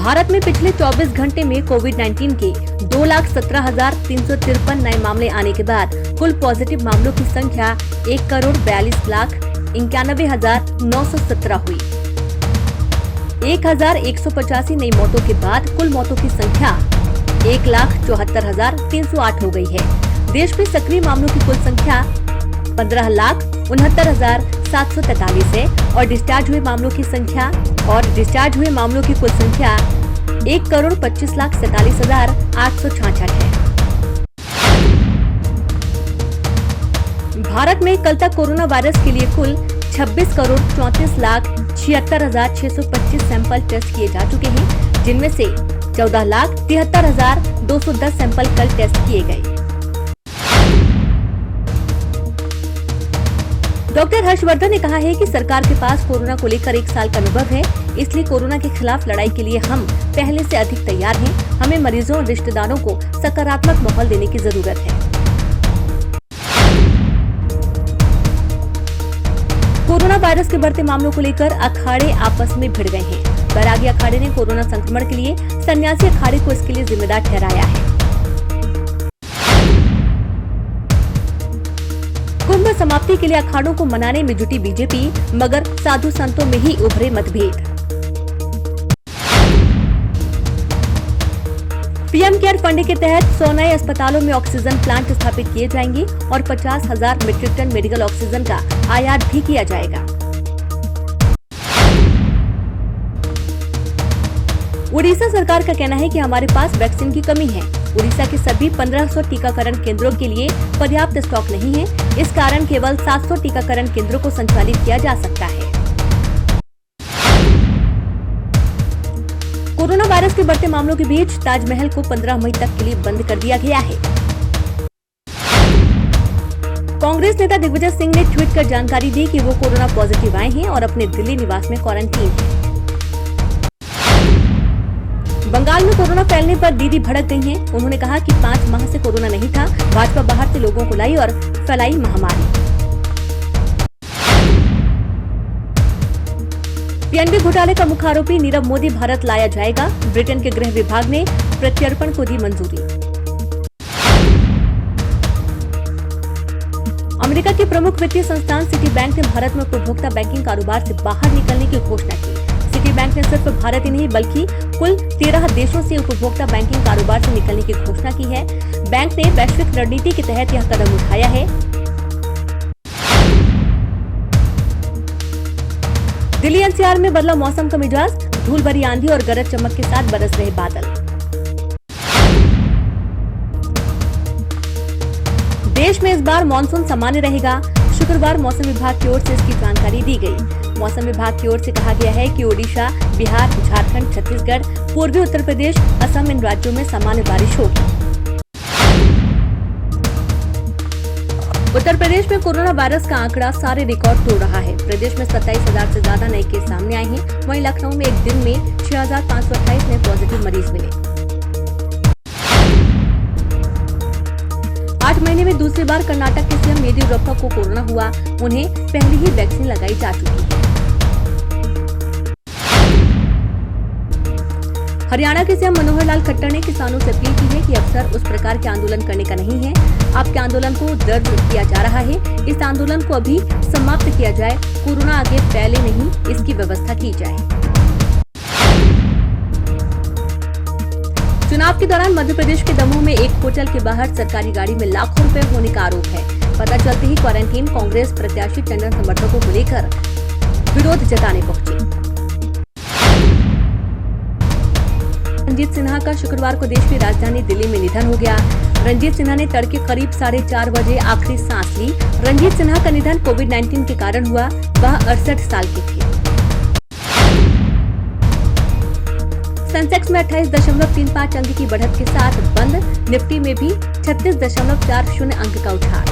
भारत में पिछले 24 घंटे में कोविड-19 के 2,17,353 नए मामले आने के बाद कुल पॉजिटिव मामलों की संख्या 1,42,91,917 हुई। 1,185 नई मौतों के बाद कुल मौतों की संख्या 1,74,308 हो गई है। देश में सक्रिय मामलों की कुल संख्या 15,69,743 है और डिस्चार्ज हुए मामलों की कुल संख्या 1,25,47,866 है। भारत में कल तक कोरोना वायरस के लिए कुल 26,34,76,625 सैंपल टेस्ट किए जा चुके हैं, जिनमें से 14,73,210 सैंपल कल टेस्ट किए गए। डॉक्टर हर्षवर्धन ने कहा है कि सरकार के पास कोरोना को लेकर 1 साल का अनुभव है, इसलिए कोरोना के खिलाफ लड़ाई के लिए हम पहले से अधिक तैयार हैं। हमें मरीजों और रिश्तेदारों को सकारात्मक माहौल देने की जरूरत है। कोरोना वायरस के बढ़ते मामलों को लेकर अखाड़े आपस में भिड़ गए हैं। बैरागी अखाड़े ने कोरोना संक्रमण के लिए सन्यासी अखाड़े को इसके लिए जिम्मेदार ठहराया है। कुंभ समाप्ति के लिए अखाड़ों को मनाने में जुटी बीजेपी, मगर साधु संतों में ही उभरे मतभेद। पीएम केयर फंड के तहत 100 नए अस्पतालों में ऑक्सीजन प्लांट स्थापित किए जाएंगे और 50,000 मीट्रिक टन मेडिकल ऑक्सीजन का आयात भी किया जाएगा। उड़ीसा सरकार का कहना है कि हमारे पास वैक्सीन की कमी है। उड़ीसा के सभी 1500 टीकाकरण केंद्रों के लिए पर्याप्त स्टॉक नहीं है। इस कारण केवल 700 टीकाकरण केंद्रों को संचालित किया जा सकता है। कोरोना वायरस के बढ़ते मामलों के बीच ताजमहल को 15 मई तक के लिए बंद कर दिया गया है। कांग्रेस नेता दिग्विजय सिंह ने ट्वीट कर जानकारी दी कि वो कोरोना पॉजिटिव आए हैं और अपने दिल्ली निवास में क्वारंटीन हैं। बंगाल में कोरोना फैलने पर दीदी भड़क गई हैं। उन्होंने कहा कि 5 माह से कोरोना नहीं था, भाजपा बाहर से लोगों को लाई और फैलाई महामारी। पीएनबी घोटाले का मुख्य आरोपी नीरव मोदी भारत लाया जाएगा। ब्रिटेन के गृह विभाग ने प्रत्यर्पण को दी मंजूरी। अमेरिका के प्रमुख वित्तीय संस्थान सिटी बैंक ने भारत में उपभोक्ता बैंकिंग कारोबार से बाहर निकलने की घोषणा की। सिटी बैंक ने सिर्फ भारत ही नहीं बल्कि कुल 13 देशों से उपभोक्ता बैंकिंग कारोबार से निकलने की घोषणा की है। बैंक ने वैश्विक रणनीति के तहत यह कदम उठाया है। दिल्ली एनसीआर में बदला मौसम का मिजाज, धूल भरी आंधी और गरज चमक के साथ बरस रहे बादल। देश में इस बार मानसून सामान्य रहेगा। शुक्रवार मौसम विभाग की ओर से इसकी जानकारी दी गई। मौसम विभाग की ओर से कहा गया है कि ओडिशा, बिहार, झारखंड, छत्तीसगढ़, पूर्वी उत्तर प्रदेश, असम इन राज्यों में सामान्य बारिश होगी। उत्तर प्रदेश में कोरोना वायरस का आंकड़ा सारे रिकॉर्ड तोड़ रहा है। प्रदेश में 27,000 से ज्यादा नए केस सामने आए हैं। वहीं लखनऊ में एक दिन में 6,528 नए पॉजिटिव मरीज मिले। 8 महीने में दूसरी बार कर्नाटक के सीएम येदियुरप्पा को कोरोना हुआ। उन्हें पहले ही वैक्सीन लगाई जा चुकी है। हरियाणा के सीएम मनोहर लाल खट्टर ने किसानों से अपील की है कि अवसर उस प्रकार के आंदोलन करने का नहीं है। आपके आंदोलन को दर्ज किया जा रहा है। इस आंदोलन को अभी समाप्त किया जाए। कोरोना आगे फैले नहीं, इसकी व्यवस्था की जाए। चुनाव के दौरान मध्य प्रदेश के दमोह में एक होटल के बाहर सरकारी गाड़ी में लाखों रुपए होने का आरोप है। पता चलते ही क्वारंटीन कांग्रेस प्रत्याशी टंडन समर्थकों को लेकर विरोध जताने पहुंचे। रंजीत सिन्हा का शुक्रवार को देश की राजधानी दिल्ली में निधन हो गया। रंजीत सिन्हा ने तड़के करीब 4:30 बजे आखिरी सांस ली। रंजीत सिन्हा का निधन कोविड-19 के कारण हुआ। वह 68 साल के थे। सेंसेक्स में 28.35 अंक की बढ़त के साथ बंद। निफ्टी में भी 36.40 अंक का उछाल।